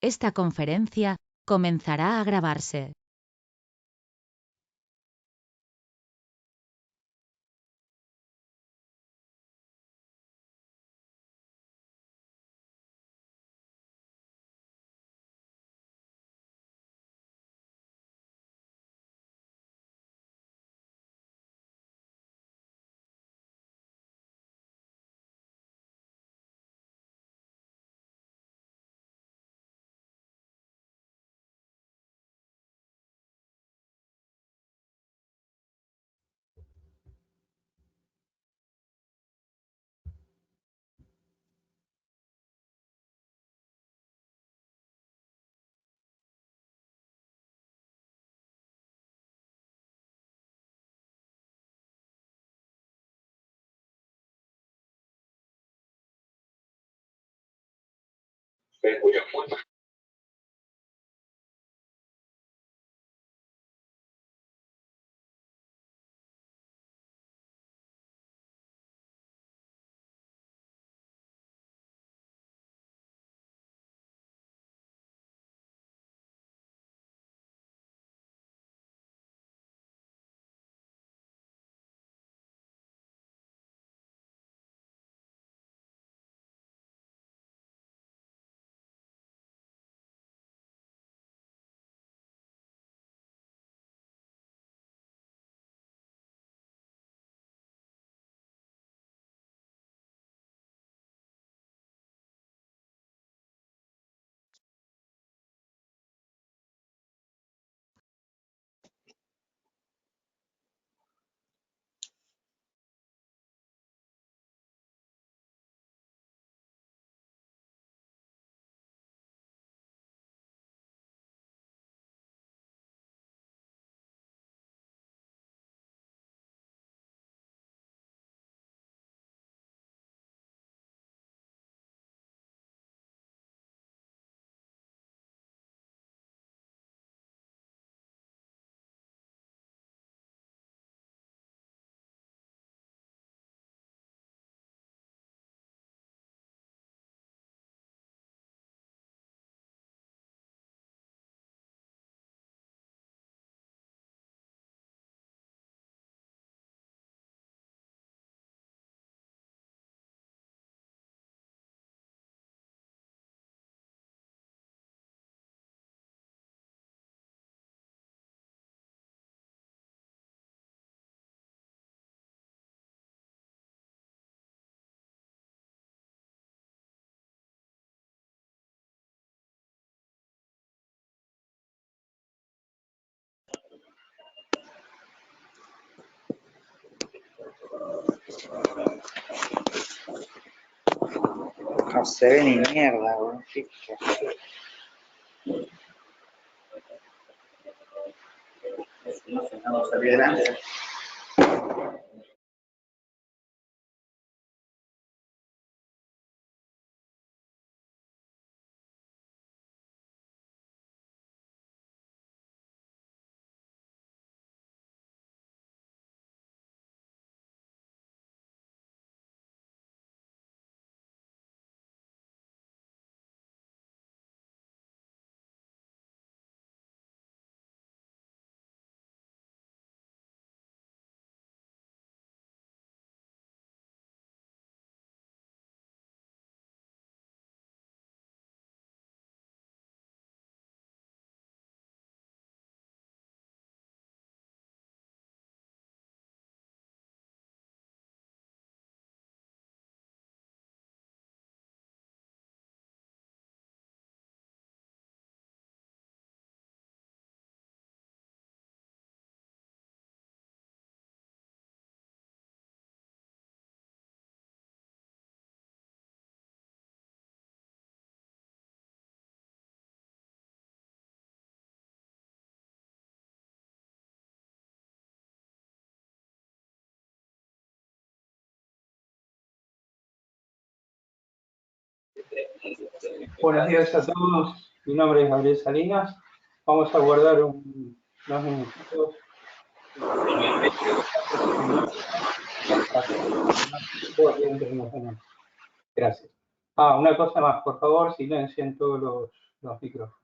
Esta conferencia comenzará a grabarse. No se ve ni mierda, boludo. No salir delante. Buenos días a todos, mi nombre es Gabriel Salinas. Vamos a guardar unos minutitos. Gracias. Una cosa más, por favor, silencien todos los micrófonos.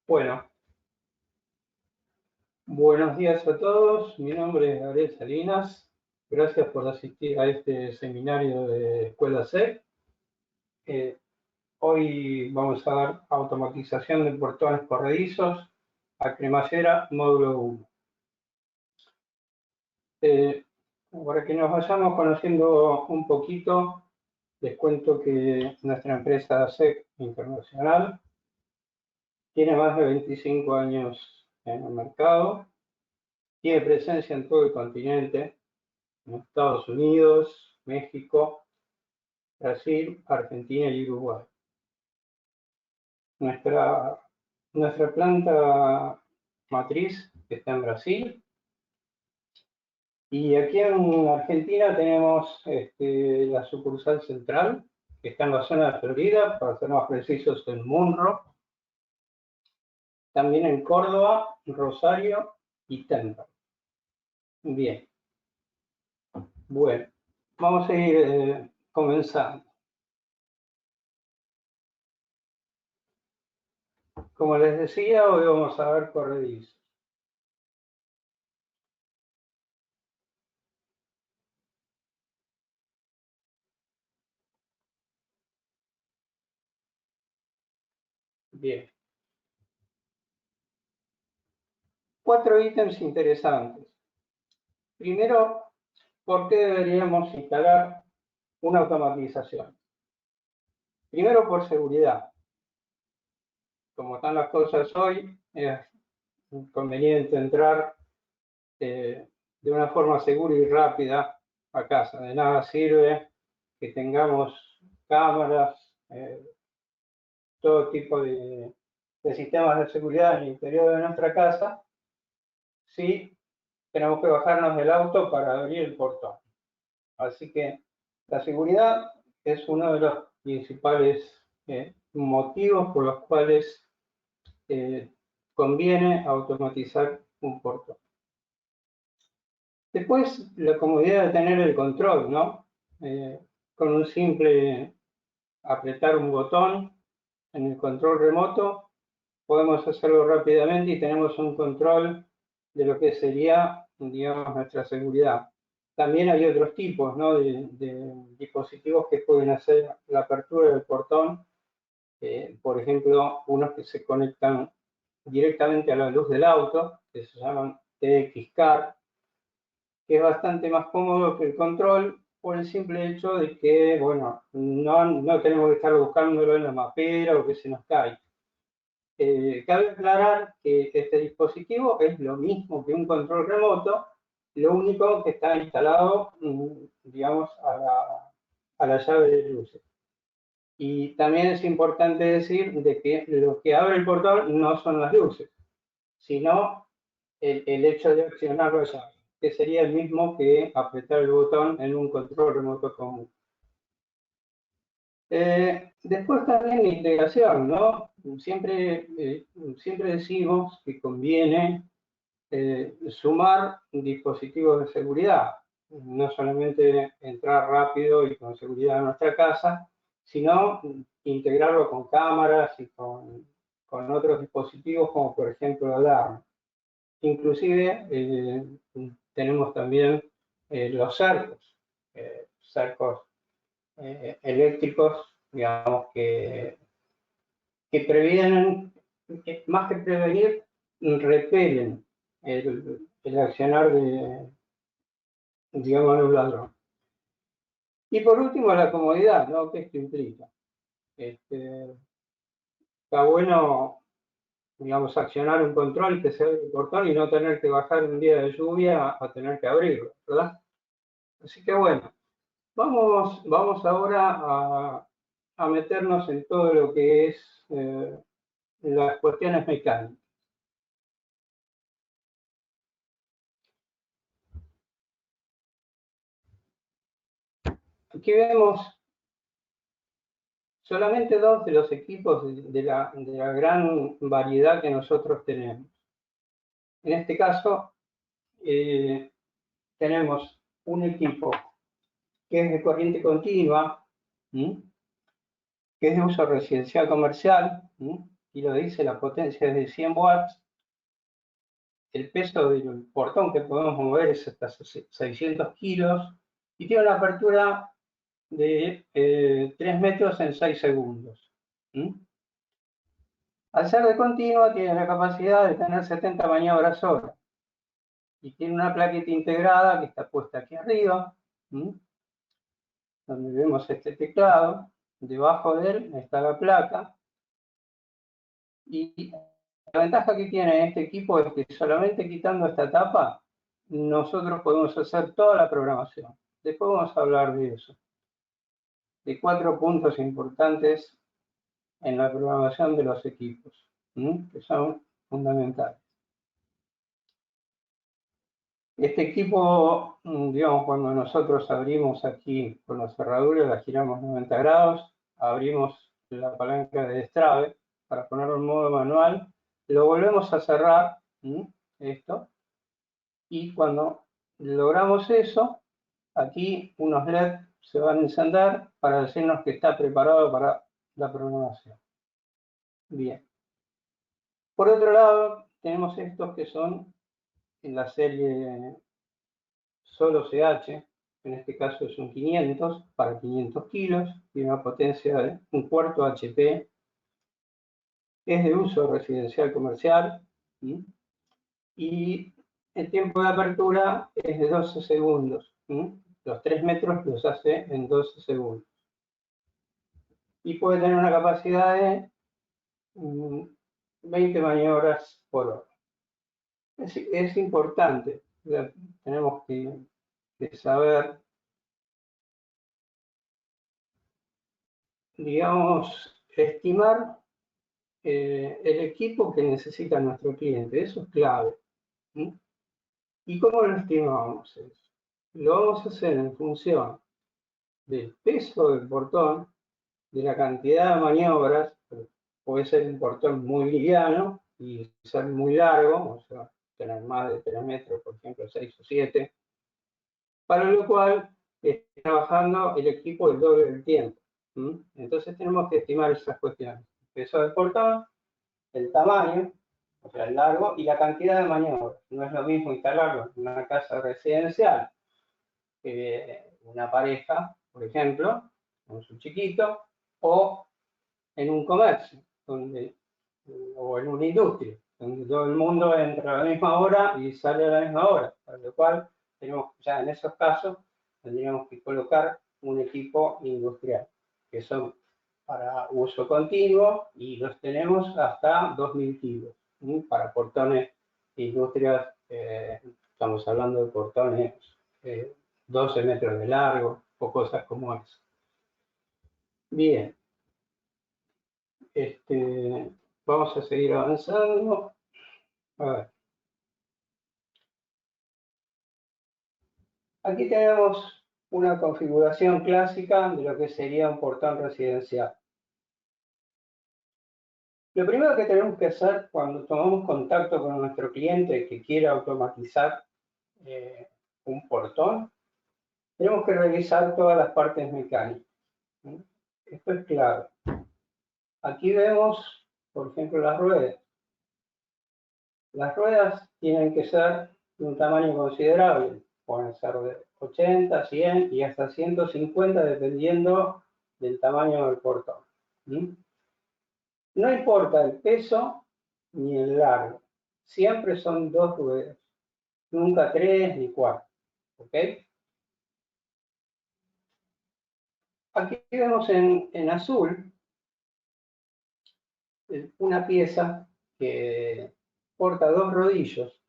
Bueno, buenos días a todos. Mi nombre es Gabriel Salinas. Gracias por asistir a este seminario de Escuela SEC. Hoy vamos a dar automatización de portones corredizos a cremallera módulo 1. Para que nos vayamos conociendo un poquito, les cuento que nuestra empresa SEC Internacional tiene más de 25 años en el mercado, tiene presencia en todo el continente, en Estados Unidos, México, Brasil, Argentina y Uruguay. Nuestra planta matriz está en Brasil y aquí en Argentina tenemos la sucursal central, que está en la zona de Florida, para ser más precisos en Munro, también en Córdoba, Rosario y Temper. Bien, bueno, vamos a ir comenzando. Como les decía, hoy vamos a ver corredizos. Bien. 4 ítems interesantes. Primero, ¿por qué deberíamos instalar una automatización? Primero, por seguridad. Como están las cosas hoy, es conveniente entrar de una forma segura y rápida a casa. De nada sirve que tengamos cámaras, todo tipo de sistemas de seguridad en el interior de nuestra casa, si tenemos que bajarnos del auto para abrir el portón. Así que la seguridad es uno de los principales motivos por los cuales conviene automatizar un portón. Después, la comodidad de tener el control, ¿no? Con un simple apretar un botón en el control remoto, podemos hacerlo rápidamente y tenemos un control de lo que sería, digamos, nuestra seguridad. También hay otros tipos, ¿no? de dispositivos que pueden hacer la apertura del portón. Por ejemplo, unos que se conectan directamente a la luz del auto, que se llaman TX-Car, que es bastante más cómodo que el control por el simple hecho de que, bueno, no tenemos que estar buscándolo en la mapera o que se nos cae. Cabe aclarar que este dispositivo es lo mismo que un control remoto, lo único que está instalado, digamos, a la llave de luces. Y también es importante decir de que lo que abre el portón no son las luces, sino el hecho de accionar la llave, que sería el mismo que apretar el botón en un control remoto común. Después también la integración, ¿no? Siempre decimos que conviene sumar dispositivos de seguridad, no solamente entrar rápido y con seguridad a nuestra casa, sino integrarlo con cámaras y con otros dispositivos como por ejemplo alarma. Inclusive tenemos también los cercos eléctricos digamos, que previenen, más que prevenir, repelen el accionar de, digamos, de un ladrón. Y por último, la comodidad, ¿no? ¿Qué esto implica? Está bueno, digamos, accionar un control que sea el portón y no tener que bajar un día de lluvia a tener que abrirlo, ¿verdad? Así que bueno, vamos ahora a meternos en todo lo que es las cuestiones mecánicas. Aquí vemos solamente dos de los equipos de la gran variedad que nosotros tenemos. En este caso, tenemos un equipo que es de corriente continua, que es de uso residencial comercial, y lo dice, la potencia es de 100 watts, el peso del portón que podemos mover es hasta 600 kilos, y tiene una apertura de 3 metros en 6 segundos. Al ser de continua, tiene la capacidad de tener 70 maniobras hora, y tiene una plaqueta integrada que está puesta aquí arriba, donde vemos este teclado. Debajo de él está la placa, y la ventaja que tiene este equipo es que solamente quitando esta tapa nosotros podemos hacer toda la programación. Después vamos a hablar de eso, de 4 puntos importantes en la programación de los equipos, que son fundamentales. Este equipo, digamos, cuando nosotros abrimos aquí con la cerradura, la giramos 90 grados, abrimos la palanca de destrabe para ponerlo en modo manual, lo volvemos a cerrar, esto, y cuando logramos eso, aquí unos LED se van a encender para decirnos que está preparado para la programación. Bien. Por otro lado, tenemos estos que son en la serie solo CH, en este caso es un 500 para 500 kilos, tiene una potencia de 1/4 HP, es de uso residencial comercial, y el tiempo de apertura es de 12 segundos. Los 3 metros los hace en 12 segundos. Y puede tener una capacidad de 20 maniobras por hora. Es importante, tenemos que saber, digamos, estimar el equipo que necesita nuestro cliente. Eso es clave. ¿Y cómo lo estimamos eso? Lo vamos a hacer en función del peso del portón, de la cantidad de maniobras. Puede ser un portón muy liviano y ser muy largo, o sea, tener más de 3 metros, por ejemplo, 6 o 7, para lo cual está trabajando el equipo el doble del tiempo. Entonces tenemos que estimar esas cuestiones. El peso del portón, el tamaño, o sea, el largo, y la cantidad de maniobras. No es lo mismo instalarlo en una casa residencial que una pareja, por ejemplo, con su chiquito, o en un comercio, o en una industria, donde todo el mundo entra a la misma hora y sale a la misma hora, para lo cual tenemos, ya en esos casos, tendríamos que colocar un equipo industrial, que son para uso continuo, y los tenemos hasta 2000 kilos, para portones de industrias, estamos hablando de portones 12 metros de largo, o cosas como eso. Bien. Vamos a seguir avanzando. A ver. Aquí tenemos una configuración clásica de lo que sería un portón residencial. Lo primero que tenemos que hacer cuando tomamos contacto con nuestro cliente que quiera automatizar un portón, tenemos que revisar todas las partes mecánicas. Esto es clave. Aquí vemos, por ejemplo, las ruedas. Las ruedas tienen que ser de un tamaño considerable. Pueden ser de 80, 100 y hasta 150, dependiendo del tamaño del portón. No importa el peso ni el largo, siempre son 2 ruedas, nunca 3 ni 4. ¿Ok? Aquí vemos en azul una pieza que porta 2 rodillos.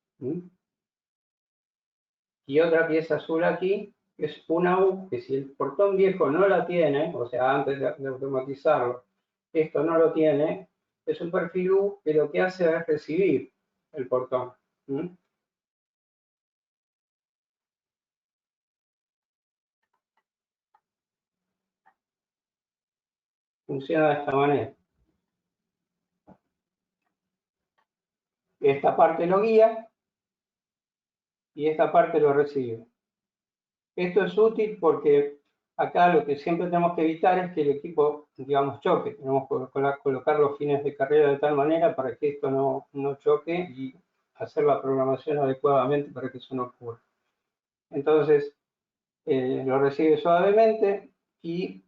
Y otra pieza azul aquí es una U, que si el portón viejo no la tiene, o sea, antes de automatizarlo, esto no lo tiene, es un perfil U que lo que hace es recibir el portón. Funciona de esta manera. Esta parte lo guía y esta parte lo recibe. Esto es útil porque acá lo que siempre tenemos que evitar es que el equipo, digamos, choque. Tenemos que colocar los fines de carrera de tal manera para que esto no choque y hacer la programación adecuadamente para que eso no ocurra. Entonces, lo recibe suavemente y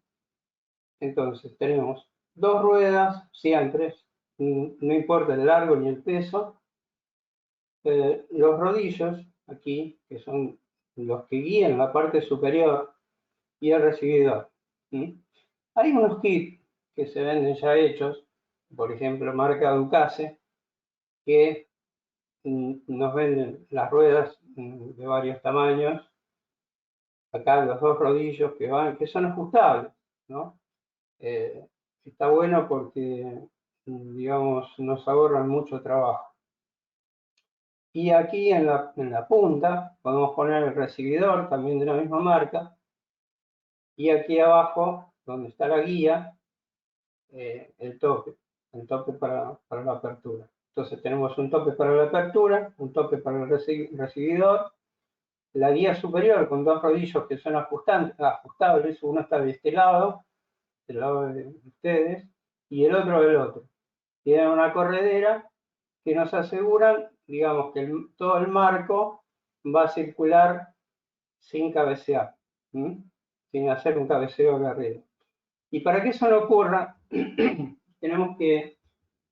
entonces tenemos 2 ruedas siempre, no importa el largo ni el peso. Los rodillos aquí, que son los que guían la parte superior, y el recibidor. Hay unos kits que se venden ya hechos, por ejemplo, marca Ducase, que nos venden las ruedas de varios tamaños. Acá los 2 rodillos que son ajustables, ¿no? Está bueno porque, digamos, nos ahorran mucho trabajo. Y aquí en la punta podemos poner el recibidor, también de la misma marca. Y aquí abajo, donde está la guía, el tope para la apertura. Entonces tenemos un tope para la apertura, un tope para el recibidor, la guía superior con 2 rodillos que son ajustables, uno está de este lado, del lado de ustedes, y el otro del otro. Tienen una corredera que nos aseguran, digamos, que todo el marco va a circular sin cabecear, sin hacer un cabeceo de arriba. Y para que eso no ocurra, tenemos que,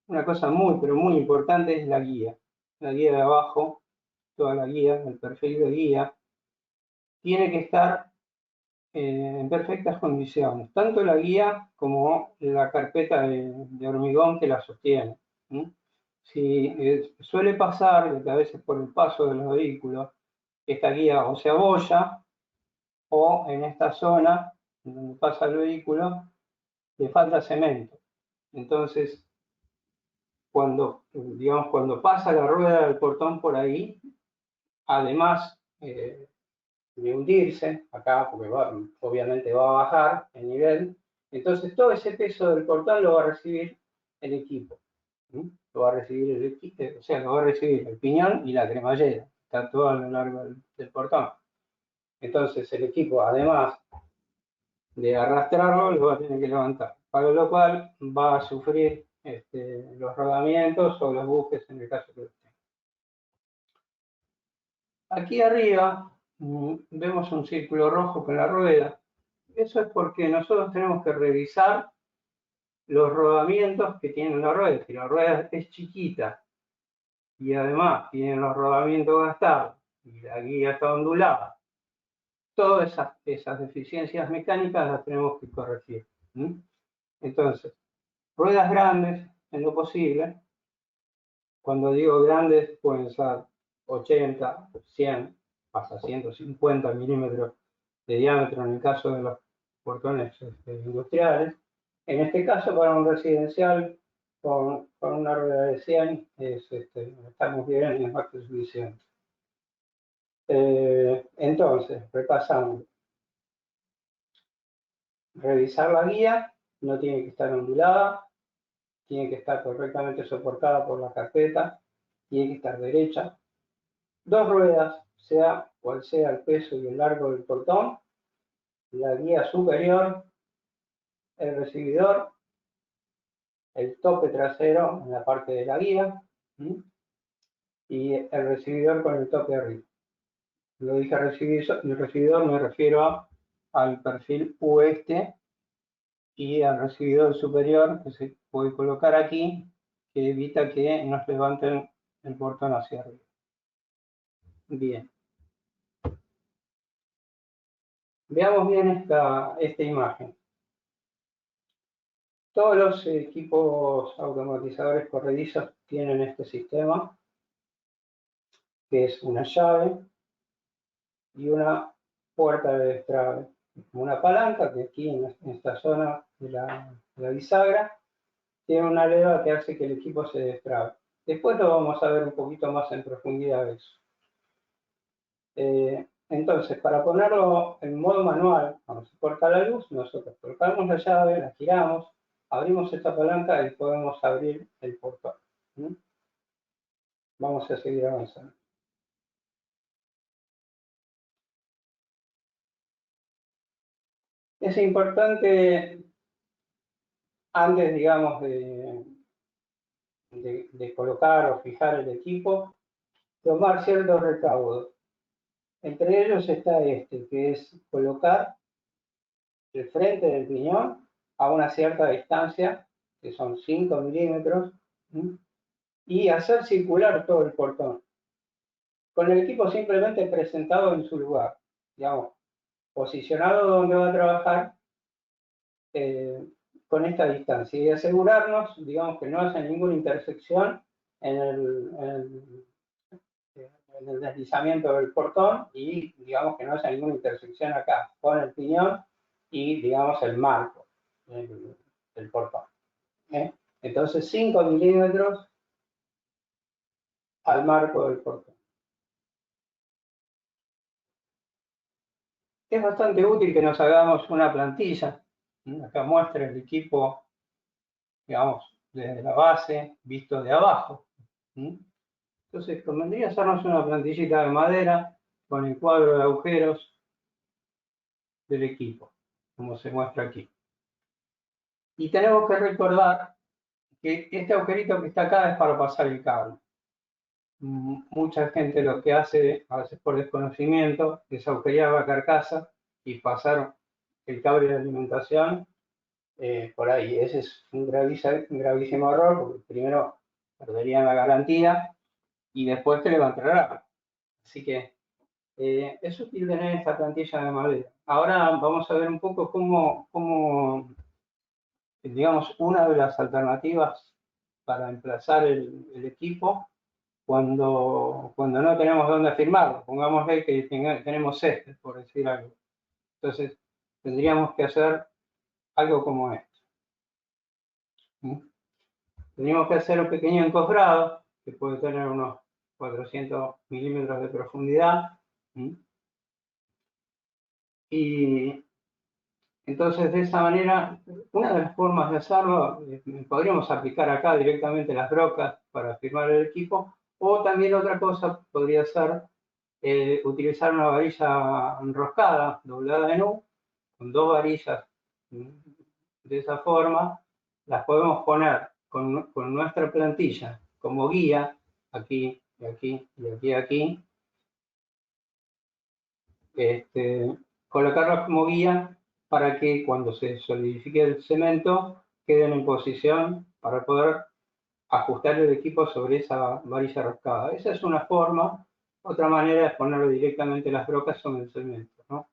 una cosa muy, pero muy importante es la guía. La guía de abajo, toda la guía, el perfil de guía, tiene que estar en perfectas condiciones, tanto la guía como la carpeta de hormigón que la sostiene. Si suele pasar que a veces por el paso de los vehículos, esta guía o se abolla o en esta zona donde pasa el vehículo le falta cemento. Entonces, cuando pasa la rueda del portón por ahí, además de hundirse acá, porque obviamente va a bajar el nivel, entonces todo ese peso del portón lo va a recibir el equipo. Lo va a recibir el equipo, o sea, lo va a recibir el piñón y la cremallera, está todo a lo largo del portón. Entonces el equipo, además de arrastrarlo, lo va a tener que levantar, para lo cual va a sufrir los rodamientos o los bujes en el caso que lo tenga. Aquí arriba vemos un círculo rojo con la rueda. Eso es porque nosotros tenemos que revisar los rodamientos que tiene la rueda. Si la rueda es chiquita y además tiene los rodamientos gastados y la guía está ondulada, todas esas deficiencias mecánicas las tenemos que corregir. Entonces, ruedas grandes, en lo posible. Cuando digo grandes, pueden ser 80, 100, hasta 150 milímetros de diámetro en el caso de los portones industriales. En este caso, para un residencial, con una rueda de 100, estamos bien, es más que suficiente. Entonces, repasando. Revisar la guía, no tiene que estar ondulada, tiene que estar correctamente soportada por la carpeta, tiene que estar derecha. 2 ruedas, sea cual sea el peso y el largo del portón, la guía superior, el recibidor, el tope trasero en la parte de la guía y el recibidor con el tope arriba. Lo dije recibidor, me refiero al perfil U y al recibidor superior que se puede colocar aquí, que evita que nos levanten el portón hacia arriba. Bien. Veamos bien esta imagen. Todos los equipos automatizadores corredizos tienen este sistema, que es una llave y una puerta de destrabe. Una palanca que aquí en esta zona de la bisagra tiene una leva que hace que el equipo se destrabe. Después lo vamos a ver un poquito más en profundidad eso. Entonces, para ponerlo en modo manual, cuando se corta la luz, nosotros colocamos la llave, la giramos, abrimos esta palanca y podemos abrir el portón. Vamos a seguir avanzando. Es importante, antes, digamos, de colocar o fijar el equipo, tomar ciertos recaudos. Entre ellos está este, que es colocar el frente del piñón a una cierta distancia, que son 5 milímetros, y hacer circular todo el portón. Con el equipo simplemente presentado en su lugar, digamos, posicionado donde va a trabajar con esta distancia y asegurarnos, digamos, que no haya ninguna intersección en el deslizamiento del portón y, digamos, que no haya ninguna intersección acá con el piñón y, digamos, el marco del portón. Entonces, 5 milímetros al marco del portón. Es bastante útil que nos hagamos una plantilla. Acá muestra el equipo, digamos, desde la base, visto de abajo. Entonces, convendría hacernos una plantillita de madera con el cuadro de agujeros del equipo, como se muestra aquí. Y tenemos que recordar que este agujerito que está acá es para pasar el cable. Mucha gente lo que hace, a veces por desconocimiento, es agujerear la carcasa y pasar el cable de alimentación por ahí. Ese es un gravísimo error, porque primero perderían la garantía y después te levantará. Así que es útil tener esta plantilla de madera. Ahora vamos a ver un poco cómo digamos, una de las alternativas para emplazar el equipo cuando no tenemos dónde firmarlo. Pongámosle que tenemos este, por decir algo. Entonces, tendríamos que hacer algo como esto. Tendríamos que hacer un pequeño encofrado, que puede tener unos 400 milímetros de profundidad. Y entonces, de esa manera, una de las formas de hacerlo, podríamos aplicar acá directamente las brocas para firmar el equipo, o también otra cosa podría ser utilizar una varilla enroscada, doblada en U, con dos varillas de esa forma, las podemos poner con nuestra plantilla como guía, aquí, y aquí, y aquí, aquí, colocarlas como guía para que cuando se solidifique el cemento queden en posición para poder ajustar el equipo sobre esa varilla enroscada. Esa es una forma. Otra manera es ponerlo directamente las brocas sobre el cemento, ¿no?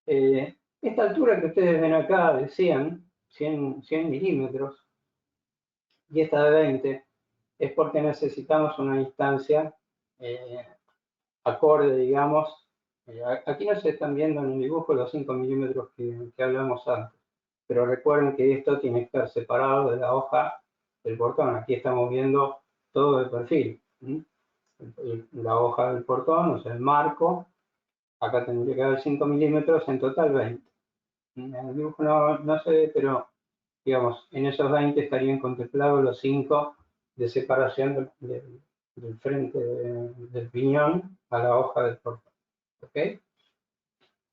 Esta altura que ustedes ven acá de 100 milímetros y esta de 20 es porque necesitamos una distancia acorde, digamos. Aquí no se están viendo en el dibujo los 5 milímetros que hablamos antes, pero recuerden que esto tiene que estar separado de la hoja del portón. Aquí estamos viendo todo de perfil. La hoja del portón, o sea, el marco, acá tendría que haber 5 milímetros, en total 20. En el dibujo no se ve, pero digamos, en esos 20 estarían contemplados los 5 de separación del frente del piñón a la hoja del portón. ¿Ok?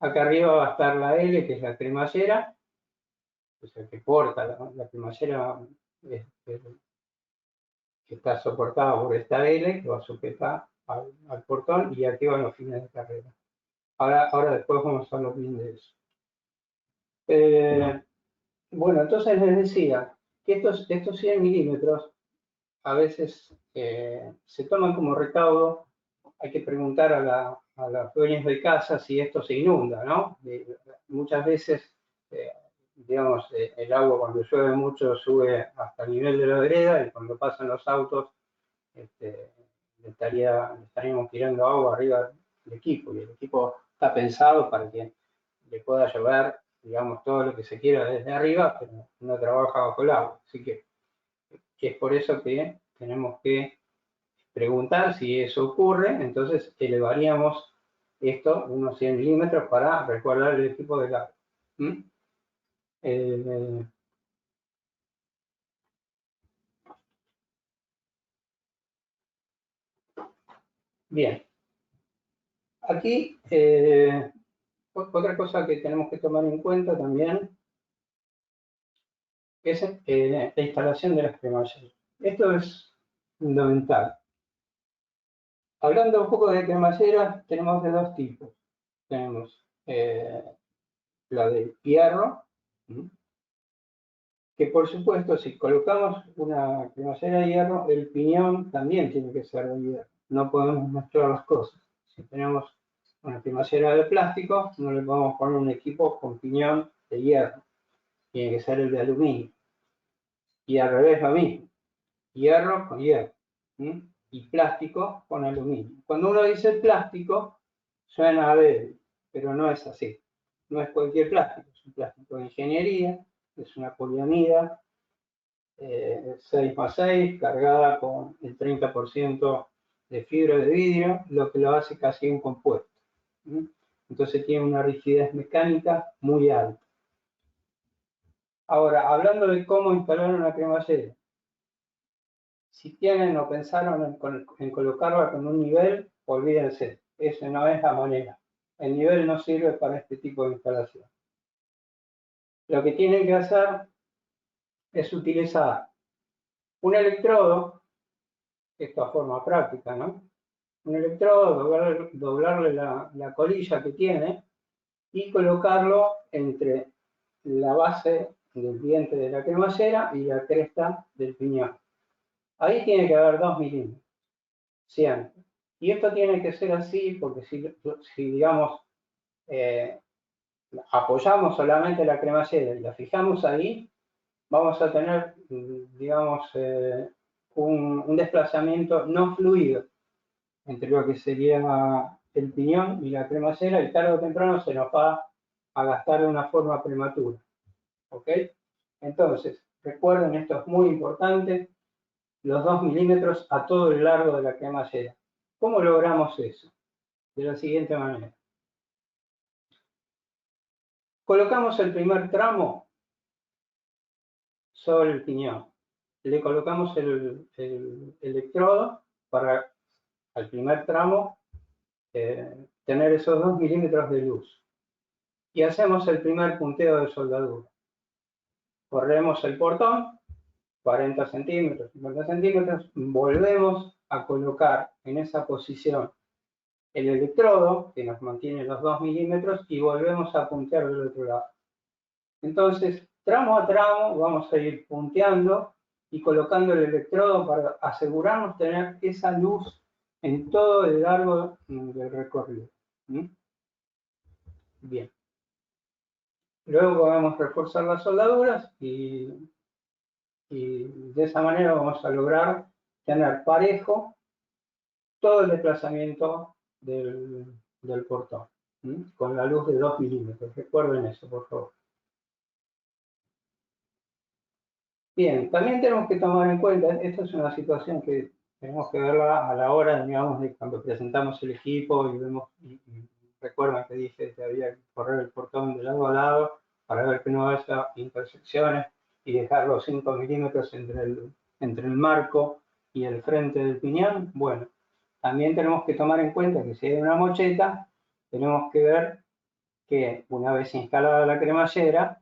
Acá arriba va a estar la L, que es la cremallera, o sea, que corta la cremallera que está soportada por esta L, que va a sujetar al portón, y aquí van los fines de carrera. Ahora después vamos a hablar bien de eso. Bueno, entonces les decía que estos 100 milímetros a veces se toman como recaudo. Hay que preguntar a los dueños de casa si esto se inunda, ¿no? Muchas veces, digamos, el agua cuando llueve mucho sube hasta el nivel de la vereda y cuando pasan los autos este, estaríamos tirando agua arriba del equipo y el equipo está pensado para que le pueda llover, digamos, todo lo que se quiera desde arriba, pero no trabaja bajo el agua. Así que es por eso que tenemos que preguntar si eso ocurre, entonces elevaríamos esto unos 100 milímetros para resguardar el equipo del agua. Bien, aquí otra cosa que tenemos que tomar en cuenta también es la instalación de las cremalleras. Esto es fundamental. Hablando un poco de cremalleras, tenemos de dos tipos. Tenemos la de hierro, que por supuesto si colocamos una cremallera de hierro, el piñón también tiene que ser de hierro. No podemos mezclar las cosas. Si tenemos una cremallera de plástico, no le podemos poner un equipo con piñón de hierro. Tiene que ser el de aluminio. Y al revés lo mismo. Hierro con hierro. Y plástico con aluminio. Cuando uno dice plástico, suena a débil, pero no es así. No es cualquier plástico, es un plástico de ingeniería, es una poliamida 6x6 cargada con el 30% de fibra de vidrio, lo que lo hace casi un compuesto. Entonces tiene una rigidez mecánica muy alta. Ahora, hablando de cómo instalar una cremallera, si tienen o pensaron en colocarla con un nivel, olvídense, esa no es la manera. El nivel no sirve para este tipo de instalación. Lo que tienen que hacer es utilizar un electrodo, esto a forma práctica, ¿no? Un electrodo, doblarle la colilla que tiene y colocarlo entre la base del diente de la cremallera y la cresta del piñón. Ahí tiene que haber 2 milímetros, siempre. Y esto tiene que ser así porque si digamos, apoyamos solamente la cremallera y la fijamos ahí, vamos a tener, digamos, un desplazamiento no fluido entre lo que sería el piñón y la cremallera, y tarde o temprano se nos va a gastar de una forma prematura. ¿Ok? Entonces, recuerden, esto es muy importante, los 2 milímetros a todo el largo de la cremallera. ¿Cómo logramos eso? De la siguiente manera. Colocamos el primer tramo sobre el piñón. Le colocamos el electrodo para al primer tramo tener esos 2 milímetros de luz. Y hacemos el primer punteo de soldadura. Corremos el portón, 40 centímetros, 50 centímetros, volvemos a colocar en esa posición el electrodo, que nos mantiene los 2 milímetros, y volvemos a puntear del otro lado. Entonces, tramo a tramo, vamos a ir punteando y colocando el electrodo para asegurarnos tener esa luz en todo el largo del recorrido. Bien. Luego podemos reforzar las soldaduras y de esa manera vamos a lograr tener parejo todo el desplazamiento del portón, con la luz de 2 milímetros. Recuerden eso, por favor. Bien, también tenemos que tomar en cuenta, esta es una situación que tenemos que verla a la hora, digamos, de cuando presentamos el equipo y vemos, y recuerdan que dije que había que correr el portón de lado a lado para ver que no haya intersecciones y dejar los 5 milímetros entre el marco y el frente del piñón. Bueno, también tenemos que tomar en cuenta que si hay una mocheta, tenemos que ver que una vez instalada la cremallera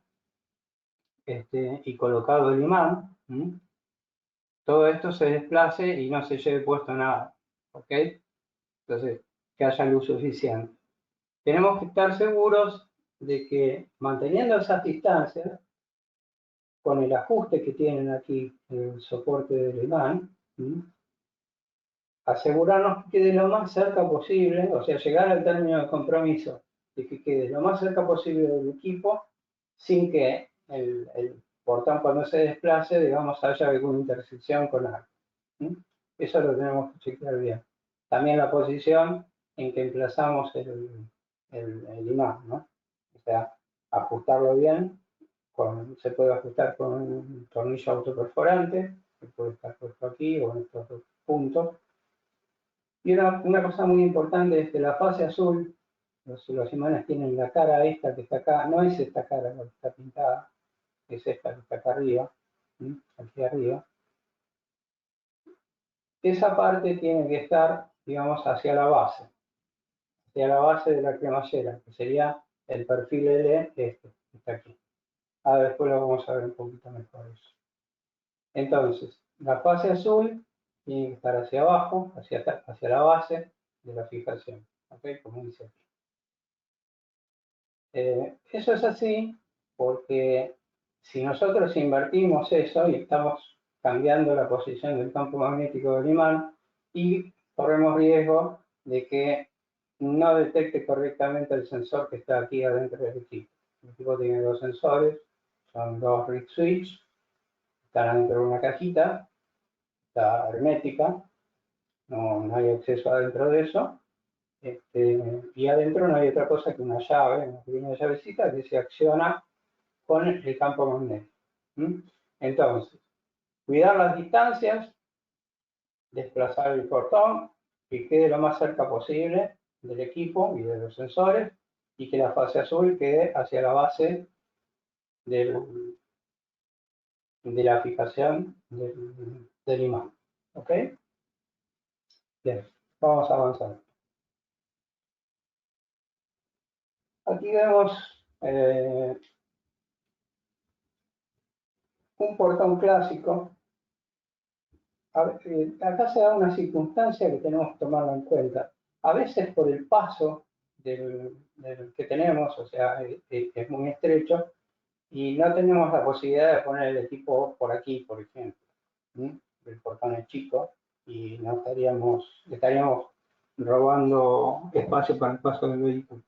y colocado el imán, todo esto se desplace y no se lleve puesto nada. ¿Ok? Entonces, que haya luz suficiente. Tenemos que estar seguros de que manteniendo esas distancias, con el ajuste que tienen aquí el soporte del imán, asegurarnos que quede lo más cerca posible, o sea, llegar al término de compromiso de que quede lo más cerca posible del equipo sin que el portón cuando se desplace, digamos, haya alguna intersección con algo. Eso lo tenemos que chequear bien. También la posición en que emplazamos el imán, ¿no? O sea, ajustarlo bien. Se puede ajustar con un tornillo autoperforante, que puede estar puesto aquí o en estos dos puntos. Y una cosa muy importante es que la fase azul, los imanes tienen la cara esta que está acá, no es esta cara la que está pintada, es esta que está acá arriba, aquí arriba. Esa parte tiene que estar, digamos, hacia la base de la cremallera, que sería el perfil L que está aquí. Ahora después lo vamos a ver un poquito mejor eso. Entonces, la fase azul tiene que estar hacia abajo, hacia la base de la fijación, ¿ok? Como dice aquí. Eso es así porque si nosotros invertimos eso y estamos cambiando la posición del campo magnético del imán y corremos riesgo de que no detecte correctamente el sensor que está aquí adentro del equipo. El equipo tiene dos sensores, son dos reed switch, están adentro de una cajita, está hermética, no hay acceso adentro de eso. Y adentro no hay otra cosa que una llave, una pequeña llavecita que se acciona con el campo magnético. Entonces, cuidar las distancias, desplazar el portón, que quede lo más cerca posible del equipo y de los sensores, y que la fase azul quede hacia la base de la fijación del imán. ¿Ok? Bien, vamos a avanzar. Aquí vemos un portón clásico. Acá se da una circunstancia que tenemos que tomarla en cuenta. A veces por el paso del que tenemos, o sea, es muy estrecho, y no tenemos la posibilidad de poner el equipo por aquí, por ejemplo. El portón es chico y no estaríamos robando espacio para el paso del vehículo.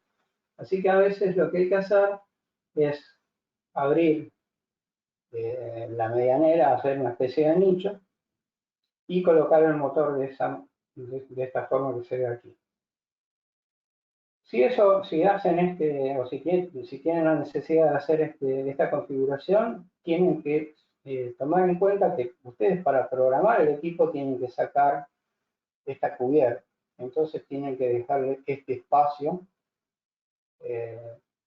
Así que a veces lo que hay que hacer es abrir la medianera, hacer una especie de nicho y colocar el motor de esta forma que se ve aquí. Si hacen o si tienen la necesidad de hacer esta configuración, tienen que tomar en cuenta que ustedes para programar el equipo tienen que sacar esta cubierta. Entonces tienen que dejarle este espacio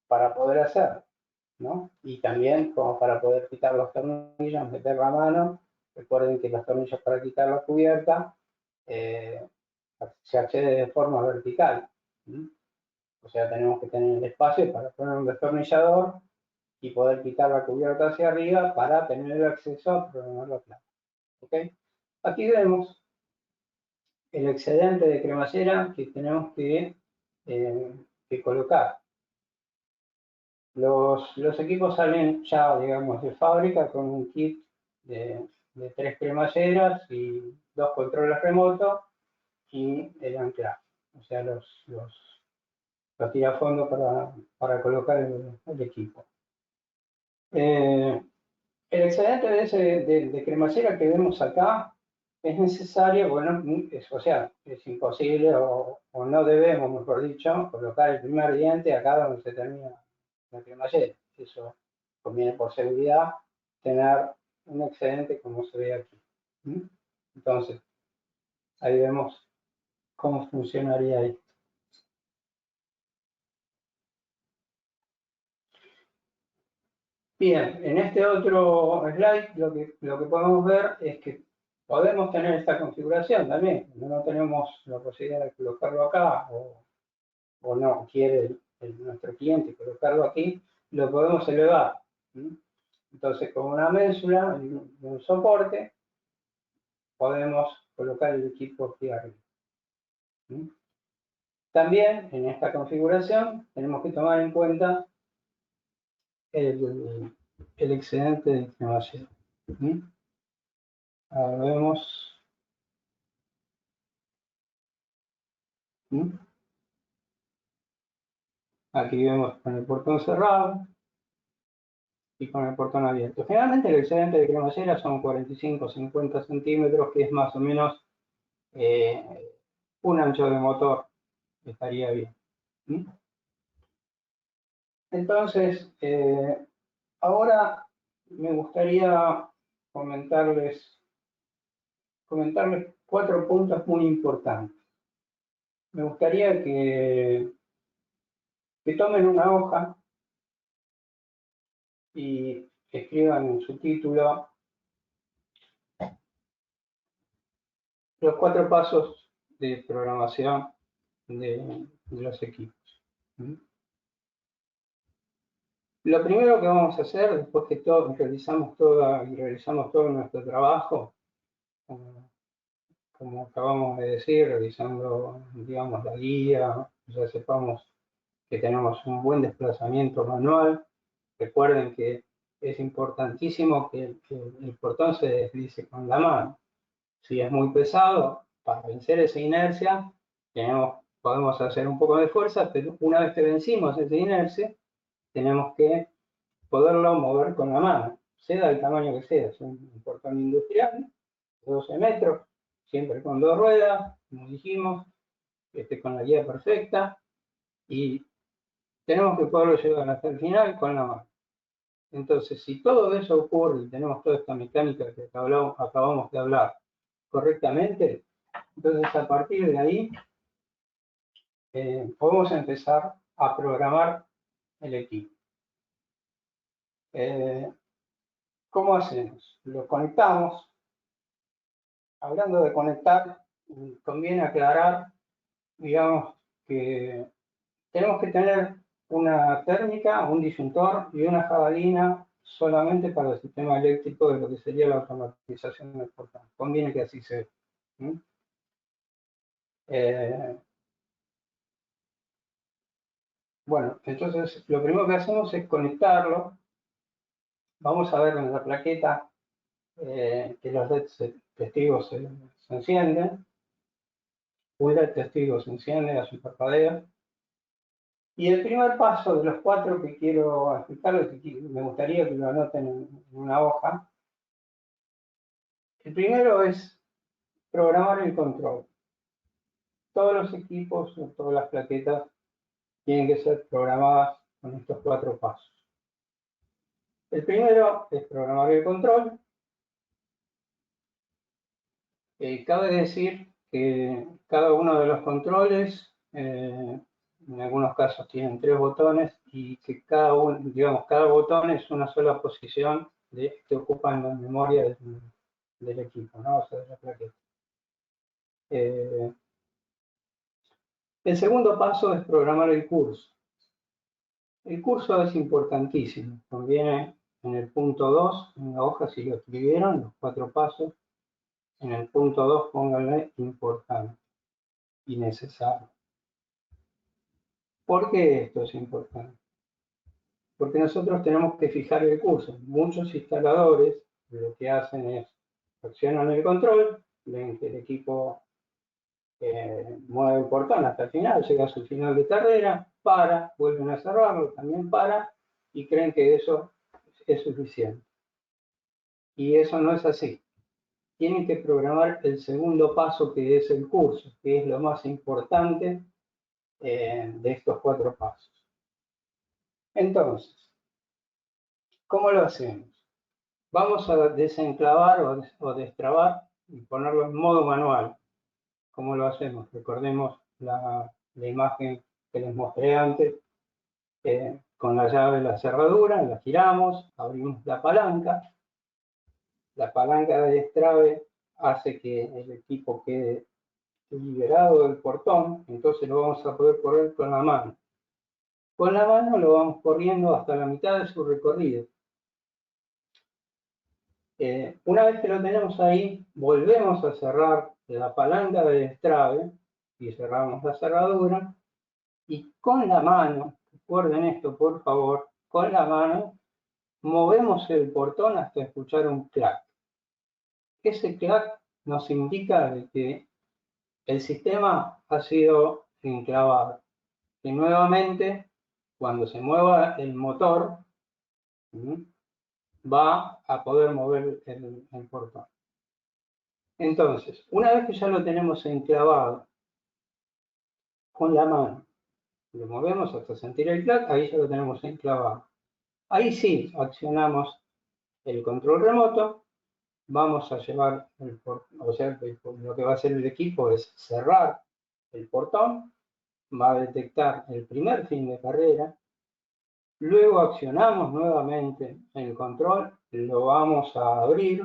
para poder hacerlo, ¿no? Y también como para poder quitar los tornillos, meter la mano. Recuerden que los tornillos para quitar la cubierta se accede de forma vertical. O sea, tenemos que tener el espacio para poner un destornillador y poder quitar la cubierta hacia arriba para tener el acceso a programar la placa. ¿Okay? Aquí vemos el excedente de cremallera que tenemos que colocar. Los equipos salen ya, digamos, de fábrica con un kit de 3 cremalleras y 2 controles remotos y el anclaje. O sea, los tirafondos para colocar el equipo. El excedente de cremallera que vemos acá es necesario, bueno, o sea, es imposible o no debemos, mejor dicho, colocar el primer diente acá donde se termina la cremallera. Eso conviene por seguridad tener un excedente como se ve aquí. Entonces, ahí vemos cómo funcionaría esto. Bien, en este otro slide lo que podemos ver es que podemos tener esta configuración también. No tenemos la posibilidad de colocarlo acá o no quiere nuestro cliente colocarlo aquí, lo podemos elevar. Entonces, con una ménsula y un soporte, podemos colocar el equipo aquí arriba. También en esta configuración tenemos que tomar en cuenta el excedente de cremallera. Ahora vemos. Aquí vemos con el portón cerrado y con el portón abierto. Generalmente el excedente de cremallera son 45 o 50 centímetros, que es más o menos un ancho de motor, estaría bien. Entonces, ahora me gustaría comentarles 4 puntos muy importantes. Me gustaría que tomen una hoja y escriban en su título los 4 pasos de programación de los equipos. Lo primero que vamos a hacer, después que realizamos todo nuestro trabajo, como acabamos de decir, revisando, digamos, la guía, ya sepamos que tenemos un buen desplazamiento manual. Recuerden que es importantísimo que el portón se deslice con la mano. Si es muy pesado, para vencer esa inercia, podemos hacer un poco de fuerza, pero una vez que vencimos esa inercia, tenemos que poderlo mover con la mano, sea el tamaño que sea. Es un portón industrial, 12 metros, siempre con 2 ruedas, como dijimos, con la guía perfecta, y tenemos que poderlo llevar hasta el final con la mano. Entonces, si todo eso ocurre y tenemos toda esta mecánica que acabamos de hablar correctamente, entonces a partir de ahí podemos empezar a programar el equipo. ¿Cómo hacemos? Lo conectamos. Hablando de conectar, conviene aclarar, digamos, que tenemos que tener una térmica, un disyuntor y una jabalina solamente para el sistema eléctrico de lo que sería la automatización del portón. Conviene que así sea. Bueno, entonces lo primero que hacemos es conectarlo. Vamos a ver en la plaqueta que los LEDs testigos se encienden. Un LED testigo se enciende a su parpadeo. Y el primer paso de los 4 que quiero explicarles, que me gustaría que lo anoten en una hoja. El primero es programar el control. Todos los equipos o todas las plaquetas tienen que ser programadas con estos 4 pasos. El primero es programar el control. Cabe decir que cada uno de los controles, en algunos casos tienen 3 botones y que cada botón es una sola posición que ocupa en la memoria del equipo, ¿no? O sea, de la plaqueta. El segundo paso es programar el curso. El curso es importantísimo. Conviene en el punto 2, en la hoja si lo escribieron, los 4 pasos. En el punto 2 pónganle importante y necesario. ¿Por qué esto es importante? Porque nosotros tenemos que fijar el curso. Muchos instaladores lo que hacen es accionan el control, ven que el equipo mueve el portón hasta el final, llega a su final de carrera, para, vuelven a cerrarlo, también para, y creen que eso es suficiente. Y eso no es así. Tienen que programar el segundo paso, que es el curso, que es lo más importante de estos 4 pasos. Entonces, ¿cómo lo hacemos? Vamos a desenclavar o destrabar y ponerlo en modo manual. ¿Cómo lo hacemos? Recordemos la imagen que les mostré antes. Con la llave de la cerradura, la giramos, abrimos la palanca. La palanca de destrabe hace que el equipo quede liberado del portón, entonces lo vamos a poder correr con la mano. Con la mano lo vamos corriendo hasta la mitad de su recorrido. Una vez que lo tenemos ahí, volvemos a cerrar la palanca de destrabe y cerramos la cerradura. Y con la mano, recuerden esto por favor, con la mano movemos el portón hasta escuchar un clac. Ese clac nos indica de que el sistema ha sido enclavado. Y nuevamente, cuando se mueva el motor, va a poder mover el portón. Entonces, una vez que ya lo tenemos enclavado con la mano, lo movemos hasta sentir el clac, ahí ya lo tenemos enclavado. Ahí sí accionamos el control remoto, vamos a llevar el portón, o sea, lo que va a hacer el equipo es cerrar el portón, va a detectar el primer fin de carrera, luego accionamos nuevamente el control, lo vamos a abrir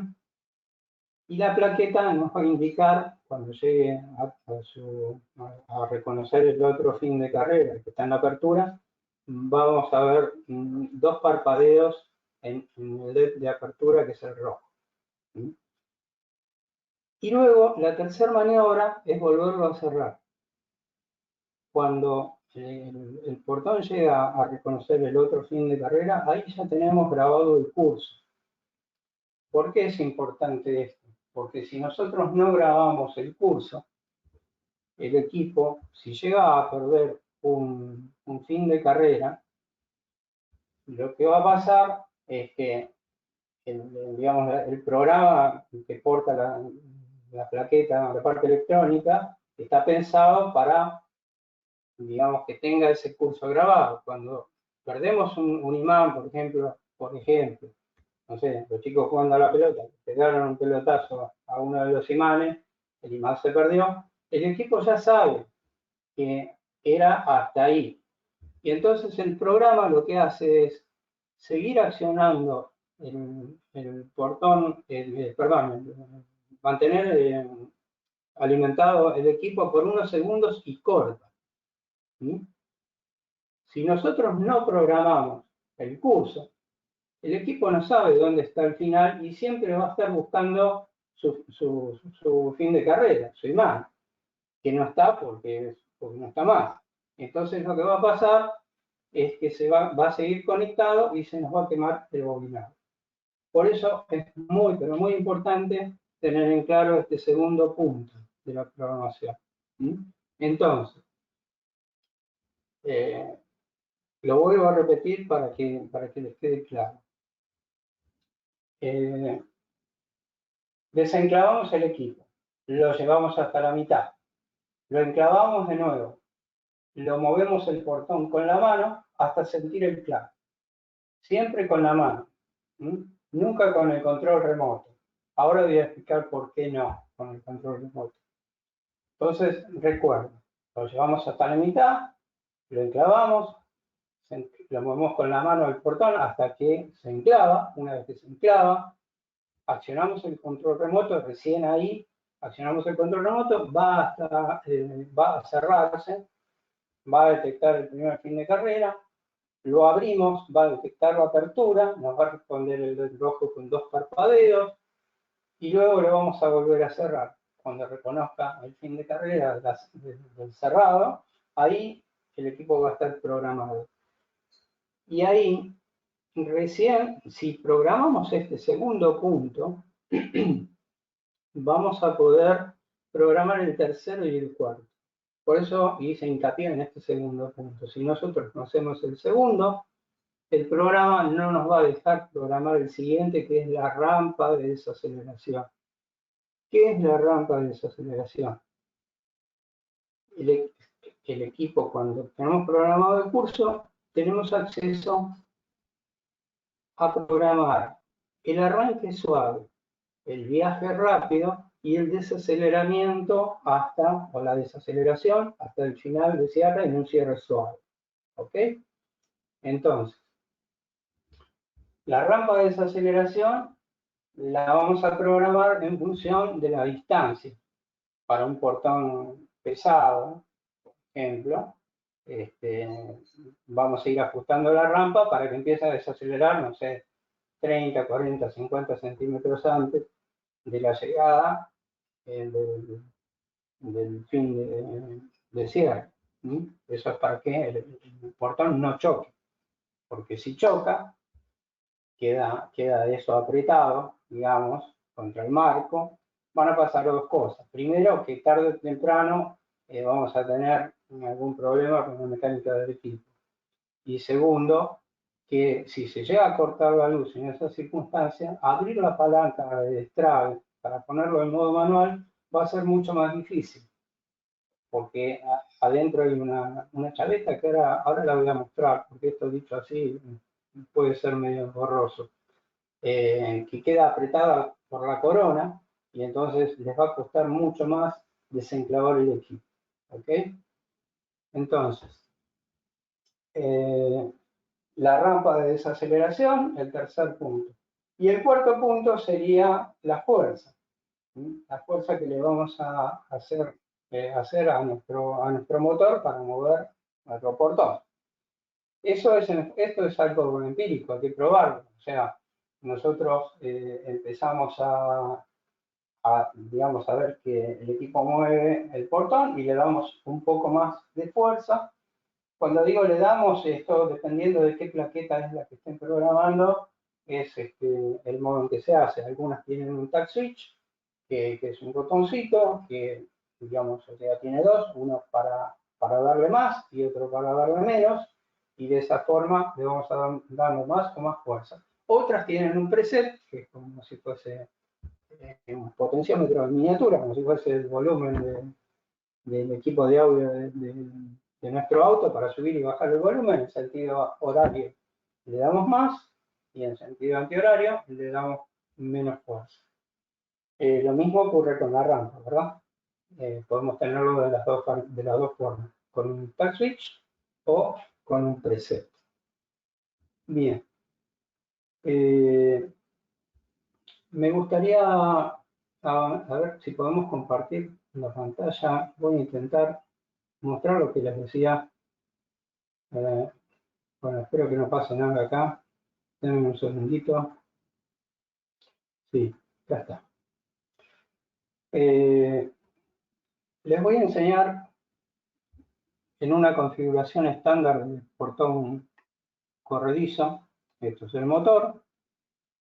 y la plaqueta nos va a indicar cuando llegue a reconocer el otro fin de carrera que está en la apertura, vamos a ver dos parpadeos en el LED de apertura que es el rojo. Y luego la tercera maniobra es volverlo a cerrar. Cuando el portón llega a reconocer el otro fin de carrera, ahí ya tenemos grabado el curso. ¿Por qué es importante esto? Porque si nosotros no grabamos el curso, el equipo, si llega a perder un fin de carrera, lo que va a pasar es que el programa que porta la plaqueta, la parte electrónica, está pensado para, digamos, que tenga ese curso grabado. Cuando perdemos un imán, por ejemplo, no sé, los chicos jugando a la pelota, pegaron un pelotazo a uno de los imanes, el imán se perdió, el equipo ya sabe que era hasta ahí. Y entonces el programa lo que hace es seguir accionando el portón, mantener alimentado el equipo por unos segundos y corta. ¿Sí? Si nosotros no programamos el curso, el equipo no sabe dónde está el final y siempre va a estar buscando su fin de carrera, su imán, que no está porque no está más. Entonces lo que va a pasar es que va a seguir conectado y se nos va a quemar el bobinado. Por eso es muy, pero muy importante tener en claro este segundo punto de la programación. Entonces, lo vuelvo a repetir para que les quede claro. Desenclavamos el equipo, lo llevamos hasta la mitad, lo enclavamos de nuevo, lo movemos el portón con la mano hasta sentir el clac. Siempre con la mano, nunca con el control remoto. Ahora voy a explicar por qué no con el control remoto. Entonces, recuerda, lo llevamos hasta la mitad, lo enclavamos, lo movemos con la mano al portón hasta que se enclava. Una vez que se enclava, accionamos el control remoto, recién ahí accionamos el control remoto, va a cerrarse, va a detectar el primer fin de carrera, lo abrimos, va a detectar la apertura, nos va a responder el LED rojo con dos parpadeos y luego lo vamos a volver a cerrar. Cuando reconozca el fin de carrera del cerrado, ahí el equipo va a estar programado. Y ahí, recién, si programamos este segundo punto, vamos a poder programar el tercero y el cuarto. Por eso hice hincapié en este segundo punto. Si nosotros no hacemos el segundo, el programa no nos va a dejar programar el siguiente, que es la rampa de desaceleración. ¿Qué es la rampa de desaceleración? El equipo, cuando tenemos programado el curso, tenemos acceso a programar el arranque suave, el viaje rápido y el desaceleramiento o la desaceleración hasta el final de cierre en un cierre suave. ¿Ok? Entonces, la rampa de desaceleración la vamos a programar en función de la distancia. Para un portón pesado, por ejemplo, vamos a ir ajustando la rampa para que empiece a desacelerar, no sé, 30, 40, 50 centímetros antes de la llegada del fin de cierre. Eso es para que el portón no choque, porque si choca, queda eso apretado, digamos, contra el marco, van a pasar dos cosas. Primero, que tarde o temprano vamos a tener algún problema con la mecánica del equipo. Y segundo, que si se llega a cortar la luz en esas circunstancias, abrir la palanca de destrabe para ponerlo en modo manual va a ser mucho más difícil, porque adentro hay una chaveta que ahora la voy a mostrar, porque esto dicho así puede ser medio borroso, que queda apretada por la corona y entonces les va a costar mucho más desenclavar el equipo. ¿Ok? Entonces, la rampa de desaceleración, el tercer punto. Y el cuarto punto sería la fuerza. La fuerza que le vamos a hacer a nuestro motor para mover nuestro portón. Esto es algo empírico, hay que probarlo. O sea, nosotros empezamos digamos, a ver que el equipo mueve el portón y le damos un poco más de fuerza. Cuando digo le damos, esto dependiendo de qué plaqueta es la que estén programando, es el modo en que se hace. Algunas tienen un tag switch, que es un botoncito, que digamos, o sea, tiene dos, uno para darle más y otro para darle menos, y de esa forma le vamos a dando más o más fuerza. Otras tienen un preset, que es como si fuese un potenciómetro en miniatura, como si fuese el volumen del equipo de audio de nuestro auto para subir y bajar el volumen. En sentido horario le damos más y en sentido antihorario le damos menos fuerza. Lo mismo ocurre con la rampa, ¿verdad? Podemos tenerlo de las dos formas, con un tag switch o con un preset. Bien. Me gustaría a ver si podemos compartir la pantalla. Voy a intentar mostrar lo que les decía. Bueno, espero que no pase nada acá. Denme un segundito. Sí, ya está. Les voy a enseñar en una configuración estándar de portón corredizo. Esto es el motor,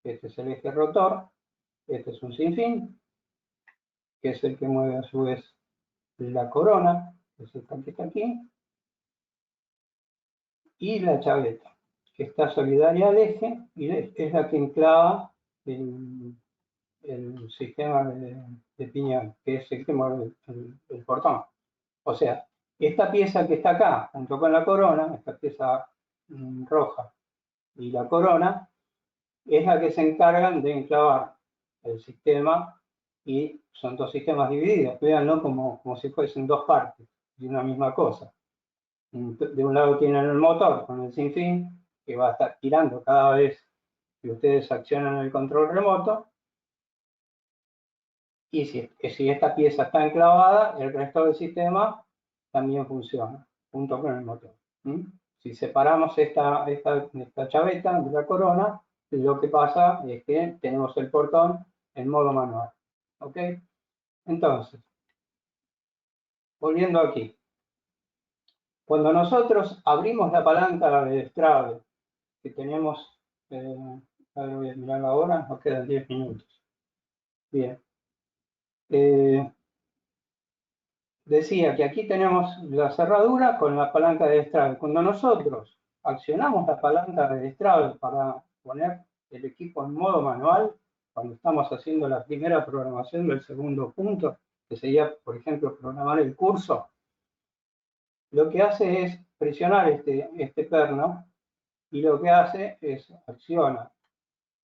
este es el eje rotor, este es un sinfín, que es el que mueve a su vez la corona, que es esta que está aquí, y la chaveta, que está solidaria al eje y es la que enclava el sistema de piñón, que es el que mueve el portón. O sea, esta pieza que está acá, junto con la corona, esta pieza roja y la corona, es la que se encargan de enclavar el sistema, y son dos sistemas divididos. Véanlo como si fuesen dos partes de una misma cosa. De un lado tienen el motor con el sinfín, que va a estar girando cada vez que ustedes accionan el control remoto, y si esta pieza está enclavada, el resto del sistema también funciona, junto con el motor. Si separamos esta chaveta de la corona, lo que pasa es que tenemos el portón en modo manual. ¿Ok? Entonces, volviendo aquí. Cuando nosotros abrimos la palanca de destrabe, que tenemos, voy a mirar ahora, nos quedan 10 minutos. Bien. Decía que aquí tenemos la cerradura con la palanca de destrabe. Cuando nosotros accionamos la palanca de destrabe para poner el equipo en modo manual, cuando estamos haciendo la primera programación del segundo punto, que sería, por ejemplo, programar el curso, lo que hace es presionar este perno, y lo que hace es acciona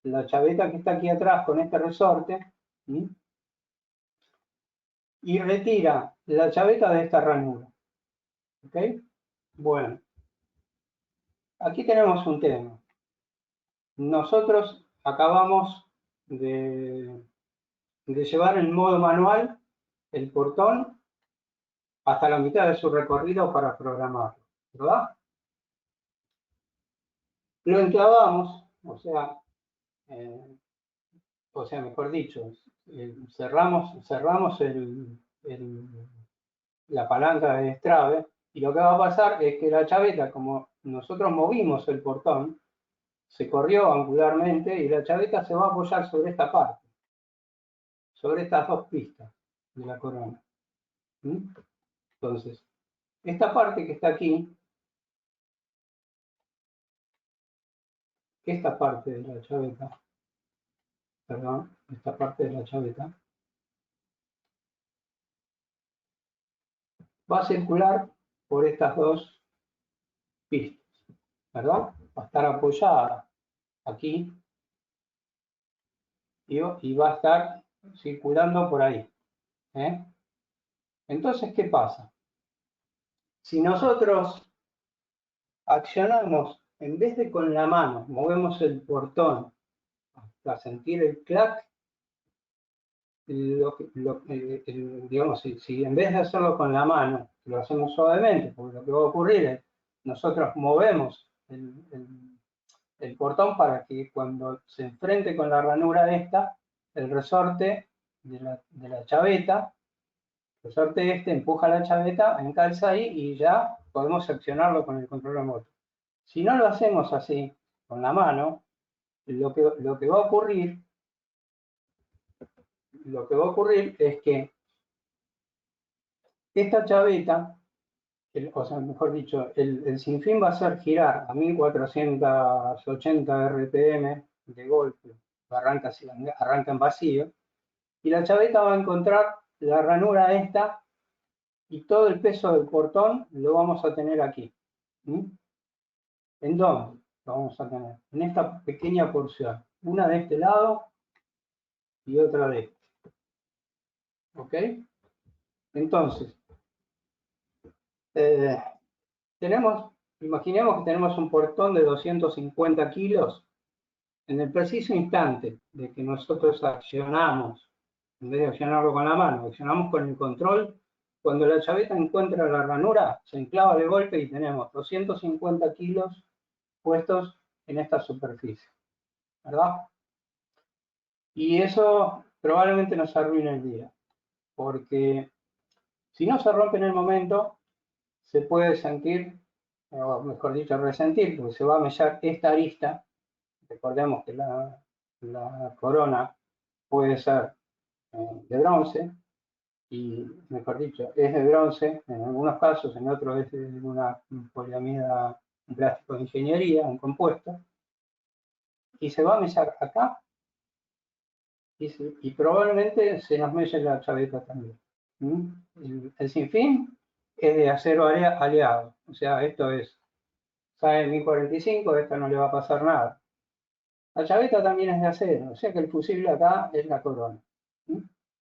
la chaveta que está aquí atrás con este resorte, y retira la chaveta de esta ranura. ¿Ok? Bueno, aquí tenemos un tema. Nosotros acabamos de llevar en modo manual el portón hasta la mitad de su recorrido para programarlo, ¿verdad? Lo enclavamos, o sea, mejor dicho, cerramos la palanca de destrabe, y lo que va a pasar es que la chaveta, como nosotros movimos el portón, se corrió angularmente y la chaveta se va a apoyar sobre esta parte, sobre estas dos pistas de la corona. Entonces, esta parte que está aquí, esta parte de la chaveta, perdón, esta parte de la chaveta, va a circular por estas dos pistas, ¿verdad? Va a estar apoyada aquí y va a estar circulando por ahí. Entonces, ¿qué pasa? Si nosotros accionamos, en vez de con la mano, movemos el portón hasta sentir el clac, digamos, si en vez de hacerlo con la mano, lo hacemos suavemente, porque lo que va a ocurrir es, nosotros movemos el portón para que cuando se enfrente con la ranura esta, el resorte de la chaveta, el resorte este empuja la chaveta, encalza ahí y ya podemos accionarlo con el control remoto. Si no lo hacemos así, con la mano, lo que va a ocurrir es que esta chaveta, o sea, mejor dicho, el sinfín va a hacer girar a 1480 RPM de golpe, arranca en vacío, y la chaveta va a encontrar la ranura esta y todo el peso del portón lo vamos a tener aquí. ¿En dónde lo vamos a tener? En esta pequeña porción, una de este lado y otra de este. ¿Ok? Entonces, imaginemos que tenemos un portón de 250 kilos. En el preciso instante de que nosotros accionamos, en vez de accionarlo con la mano, accionamos con el control, cuando la chaveta encuentra la ranura, se enclava de golpe y tenemos 250 kilos puestos en esta superficie, ¿verdad? Y eso probablemente nos arruine el día, porque si no se rompe en el momento, se puede sentir, o mejor dicho, resentir, porque se va a mellar esta arista. Recordemos que la corona puede ser de bronce, y mejor dicho, es de bronce en algunos casos, en otros es de una poliamida, un plástico de ingeniería, un compuesto, y se va a mellar acá, y probablemente se nos melle la chaveta también. El sinfín es de acero aleado, o sea, esto es, sale 1045, esto no le va a pasar nada. La chaveta también es de acero, o sea que el fusible acá es la corona.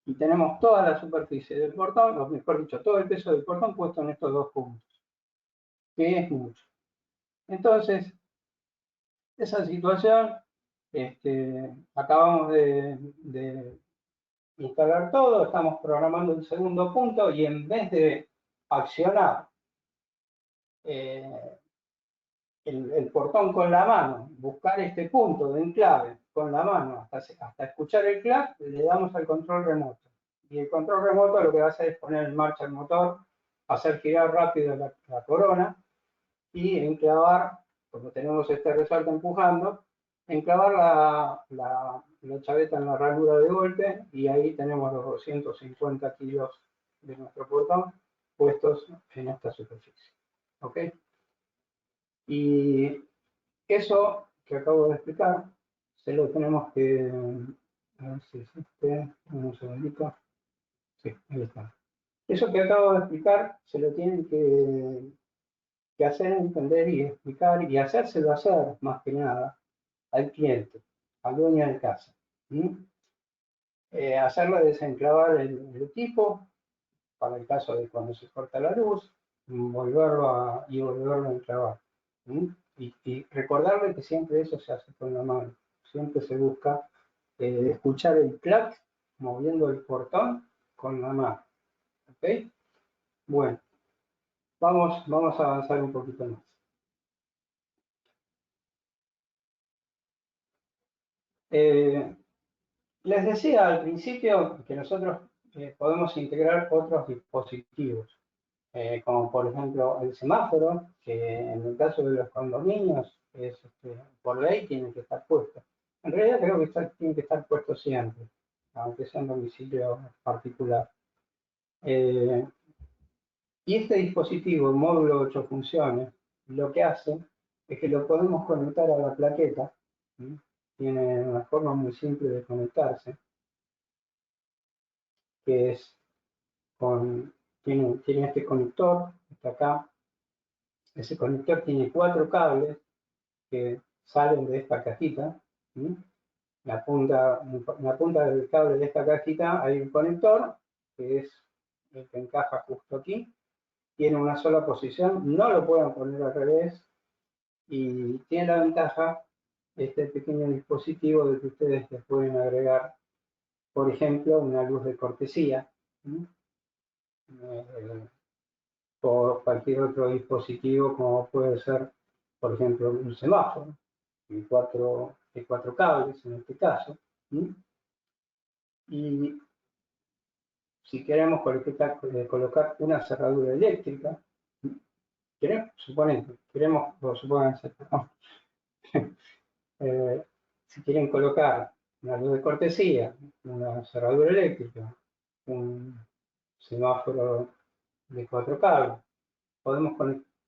Y tenemos toda la superficie del portón, o mejor dicho, todo el peso del portón puesto en estos dos puntos, que es mucho. Entonces, esa situación, acabamos de instalar todo, estamos programando el segundo punto y en vez de accionar el portón con la mano, buscar este punto de enclave con la mano hasta escuchar el clac, le damos al control remoto. Y el control remoto lo que va a hacer es poner en marcha el motor, hacer girar rápido la corona y enclavar, como tenemos este resorte empujando, enclavar la chaveta en la ranura de golpe y ahí tenemos los 250 kilos de nuestro portón puestos en esta superficie. ¿Ok? Y eso que acabo de explicar, se lo tenemos que, a ver si es un segundito, sí, ahí está. Eso que acabo de explicar, se lo tienen que hacer entender y explicar y hacérselo hacer, más que nada, al cliente, al dueño de casa. Hacerlo desenclavar el equipo, para el caso de cuando se corta la luz, volverlo a enclavar. Y recordarle que siempre eso se hace con la mano. Siempre se busca escuchar el clac moviendo el portón con la mano. ¿Ok? Bueno, vamos a avanzar un poquito más. Les decía al principio que nosotros podemos integrar otros dispositivos. como por ejemplo el semáforo, que en el caso de los condominios es, por ley tiene que estar puesto. En realidad creo que tiene que estar puesto siempre, aunque sea en domicilio particular. Y este dispositivo, el módulo 8 funciones, lo que hace es que lo podemos conectar a la plaqueta. ¿Sí? Tiene una forma muy simple de conectarse, que es tiene este conector, está acá. Ese conector tiene 4 cables que salen de esta cajita. ¿Sí? En la punta del cable de esta cajita hay un conector, que es el que encaja justo aquí. Tiene una sola posición, no lo pueden poner al revés, y tiene la ventaja este pequeño dispositivo de que ustedes le pueden agregar, por ejemplo, una luz de cortesía, ¿sí? O cualquier otro dispositivo, como puede ser, por ejemplo, un semáforo, de 4 cables en este caso. ¿Sí? Y si queremos colocar una cerradura eléctrica, si quieren colocar una luz de cortesía, una cerradura eléctrica, un semáforo de 4 cables, podemos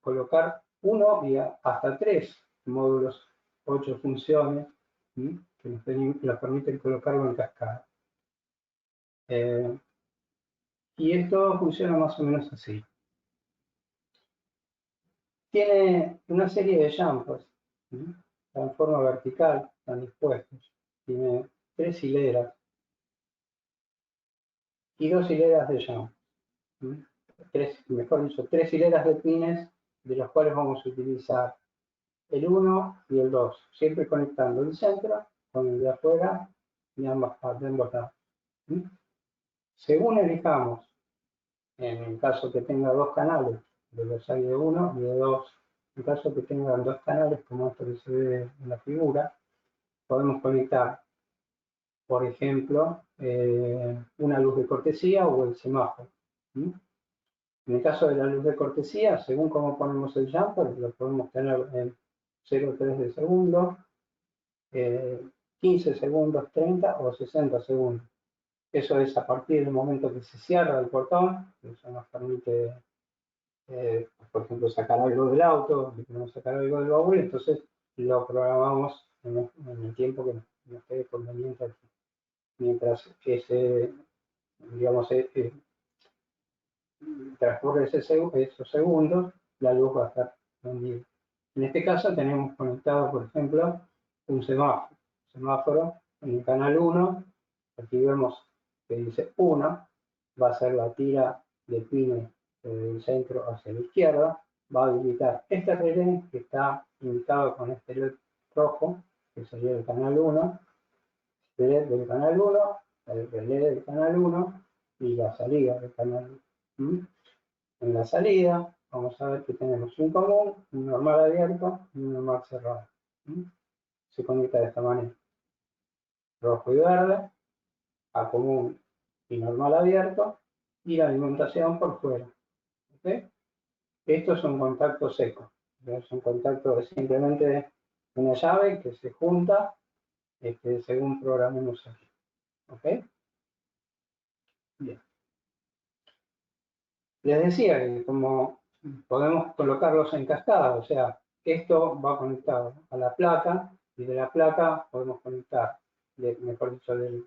colocar uno y hasta 3 módulos, 8 funciones, ¿sí? Que nos permiten colocarlo en cascada. Y esto funciona más o menos así. Tiene una serie de jumpers, ¿sí? En forma vertical, están dispuestos. Tiene 3 hileras y 2 hileras de jumpers. Mejor dicho, 3 hileras de pines, de los cuales vamos a utilizar el 1 y el 2, siempre conectando el centro con el de afuera y ambos lados. Según elijamos, en el caso que tenga 2 canales, de los hay de 1 y de 2, en caso que tengan 2 canales, como esto que se ve en la figura, podemos conectar, por ejemplo, una luz de cortesía o el semáforo. En el caso de la luz de cortesía, según cómo ponemos el jumper, lo podemos tener en 0,3 de segundo, 15 segundos, 30 o 60 segundos. Eso es a partir del momento que se cierra el portón, que eso nos permite, por ejemplo, sacar algo del auto, si queremos sacar algo del baúl, entonces lo programamos en el tiempo que nos quede conveniente aquí. Mientras que transcurre esos segundos, la luz va a estar prendida. En este caso tenemos conectado, por ejemplo, un semáforo en el canal 1. Aquí vemos que dice 1, va a ser la tira de pines del centro hacia la izquierda, va a habilitar este relé que está indicado con este LED rojo, que sería el canal 1, el LED del canal 1, el relé del canal 1 y la salida del canal 1. En la salida vamos a ver que tenemos un común, un normal abierto y un normal cerrado. Se conecta de esta manera. Rojo y verde, a común y normal abierto, y la alimentación por fuera. ¿Okay? Esto es un contacto seco. Es un contacto de simplemente una llave que se junta según programemos aquí. ¿Okay? Bien. Les decía que como podemos colocarlos en cascada, o sea, esto va conectado a la placa y de la placa podemos conectar, mejor dicho, del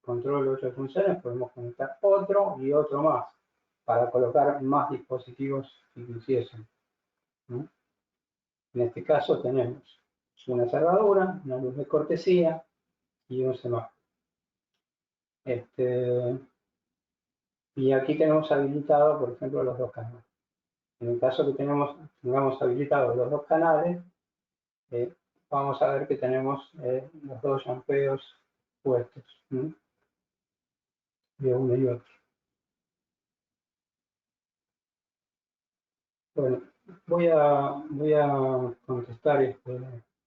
control de 8 funciones, podemos conectar otro y otro más para colocar más dispositivos que quisiesen. ¿No? En este caso tenemos una cerradura, una luz de cortesía y un semáforo. Y aquí tenemos habilitado, por ejemplo, los 2 canales. En el caso que tengamos habilitados los 2 canales, vamos a ver que tenemos los 2 ampeos puestos, de uno y otro. Bueno, voy a contestar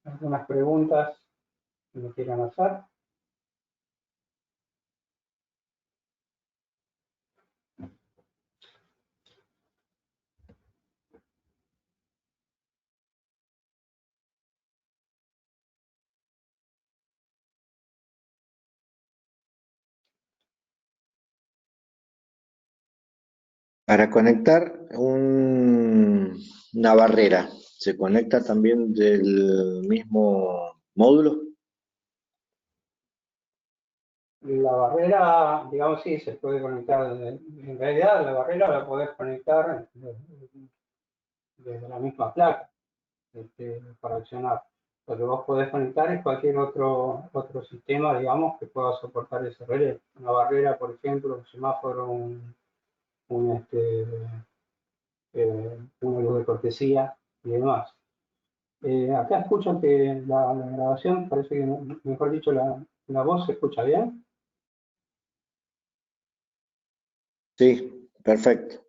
algunas preguntas que me quieran hacer. Para conectar una barrera, ¿se conecta también del mismo módulo? La barrera, digamos, sí, se puede conectar. En realidad, la barrera la podés conectar desde la misma placa para accionar. Lo que vos podés conectar es cualquier otro sistema, digamos, que pueda soportar ese relé. Una barrera, por ejemplo, un semáforo, un, una luz de cortesía y demás. Acá escucho que la grabación, parece que, mejor dicho, la voz se escucha bien. Sí, perfecto.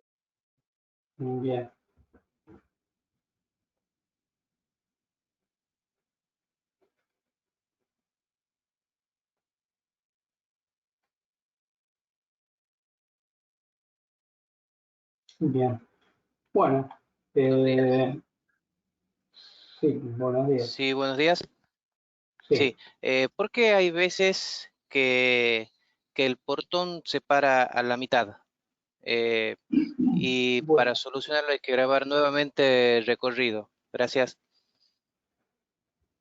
Bien. Bien. Bueno, sí, buenos días. Sí, buenos días. Sí. Sí, porque hay veces que el portón se para a la mitad y Bueno, para solucionarlo hay que grabar nuevamente el recorrido. Gracias.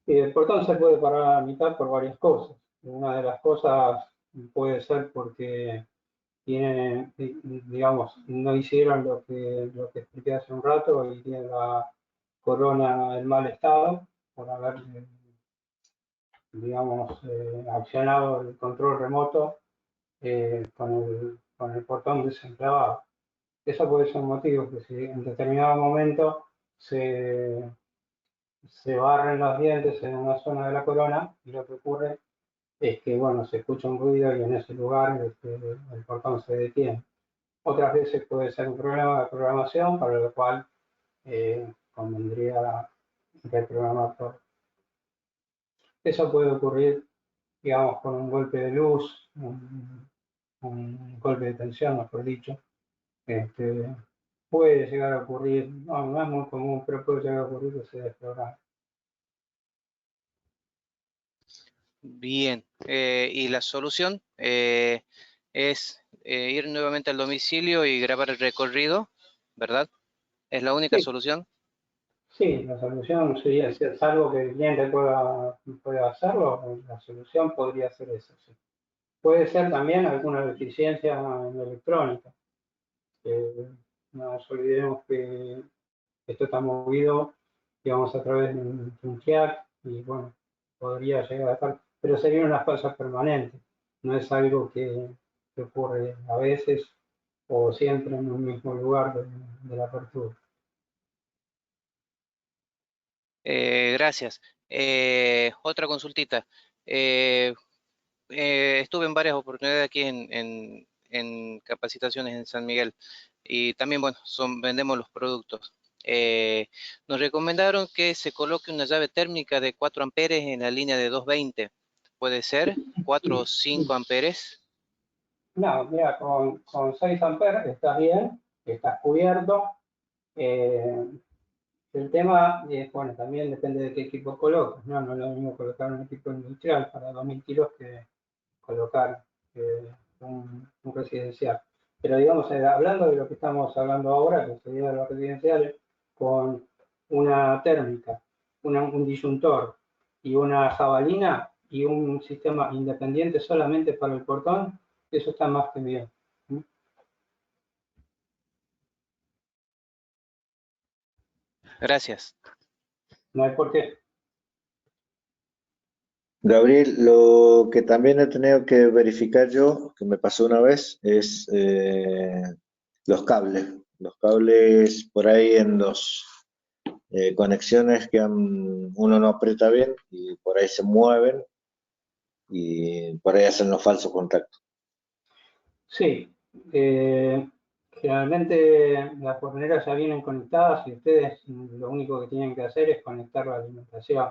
el portón se puede parar a la mitad por varias cosas. Una de las cosas puede ser porque tienen, digamos, no hicieron lo que expliqué hace un rato y tienen la corona en mal estado por haber, digamos, accionado el control remoto con el portón desenclavado. Eso puede ser un motivo, que si en determinado momento se barren los dientes en una zona de la corona y lo que ocurre es que, bueno, se escucha un ruido y en ese lugar el portón se detiene. Otras veces puede ser un problema de programación, para lo cual convendría reprogramar todo. Eso puede ocurrir, digamos, con un golpe de luz, un golpe de tensión, mejor dicho. Puede llegar a ocurrir, no es muy común, pero puede llegar a ocurrir que se desprograme. Bien, y la solución es ir nuevamente al domicilio y grabar el recorrido, ¿verdad? ¿Es la única Sí, solución? sí, la solución sería, si es algo que el cliente pueda hacerlo, la solución podría ser esa. Sí. Puede ser también alguna deficiencia en la electrónica. No nos olvidemos que esto está movido, digamos, a través de un jack y, bueno, podría llegar a estar, pero sería una falla permanente. No es algo que ocurre a veces o siempre en un mismo lugar de la apertura. Gracias. Otra consultita. Eh, estuve en varias oportunidades aquí en capacitaciones en San Miguel y también, bueno, vendemos los productos. Nos recomendaron que se coloque una llave térmica de 4 amperes en la línea de 220. ¿Puede ser? 4 o 5 amperes. No, mira, con 6 amperes estás bien, estás cubierto. Eh, el tema, bueno, también depende de qué equipo coloques, ¿no? No es lo mismo colocar un equipo industrial para 2000 kilos que colocar un residencial. Pero digamos, hablando de lo que estamos hablando ahora, que sería de los residenciales, con una térmica, un disyuntor y una jabalina y un sistema independiente solamente para el portón, eso está más que bien. Gracias. No hay por qué. Gabriel, lo que también he tenido que verificar yo, que me pasó una vez, es los cables. Los cables por ahí en dos conexiones que uno no aprieta bien y por ahí se mueven y por ahí hacen los falsos contactos. Sí, generalmente las horneras ya vienen conectadas y ustedes lo único que tienen que hacer es conectar la alimentación.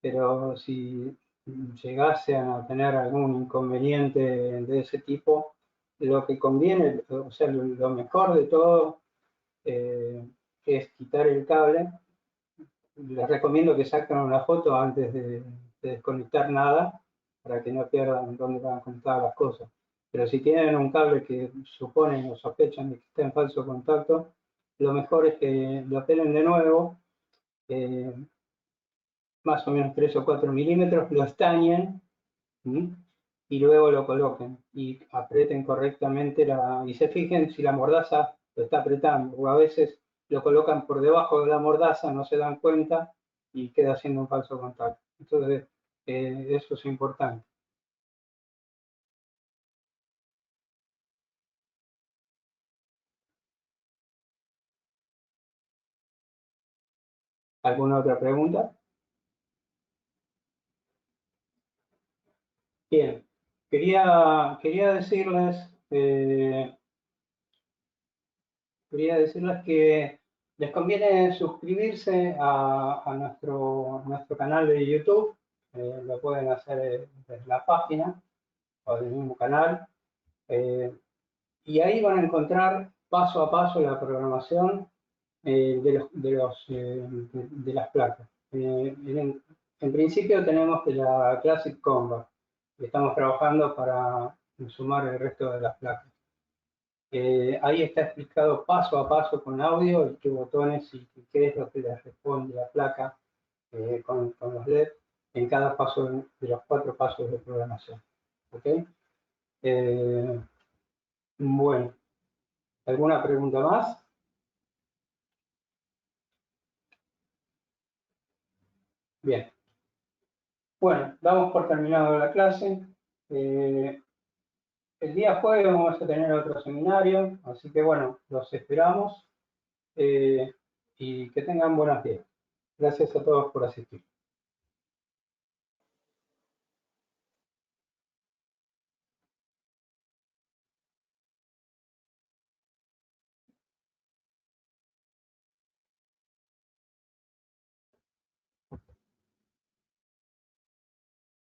Pero si llegasen a tener algún inconveniente de ese tipo, lo que conviene, o sea, lo mejor de todo es quitar el cable. Les recomiendo que saquen una foto antes de desconectar nada para que no pierdan dónde van conectadas las cosas. Pero si tienen un cable que suponen o sospechan de que está en falso contacto, lo mejor es que lo pelen de nuevo, más o menos 3 o 4 milímetros, lo estañen y luego lo coloquen y aprieten correctamente y se fijen si la mordaza lo está apretando, o a veces lo colocan por debajo de la mordaza, no se dan cuenta y queda haciendo un falso contacto. Entonces, eso es importante. ¿Alguna otra pregunta? Bien, quería decirles que les conviene suscribirse a nuestro canal de YouTube. Lo pueden hacer desde la página o del mismo canal. Y ahí van a encontrar paso a paso la programación de las placas. En principio tenemos la Classic Combat, y estamos trabajando para sumar el resto de las placas. Ahí está explicado paso a paso con audio y qué botones y qué es lo que les responde la placa con los LED en cada paso de los 4 pasos de programación. ¿Okay? Bueno, ¿alguna pregunta más? Bien. Bueno, damos por terminado la clase. El día jueves vamos a tener otro seminario, así que bueno, los esperamos y que tengan buenos días. Gracias a todos por asistir.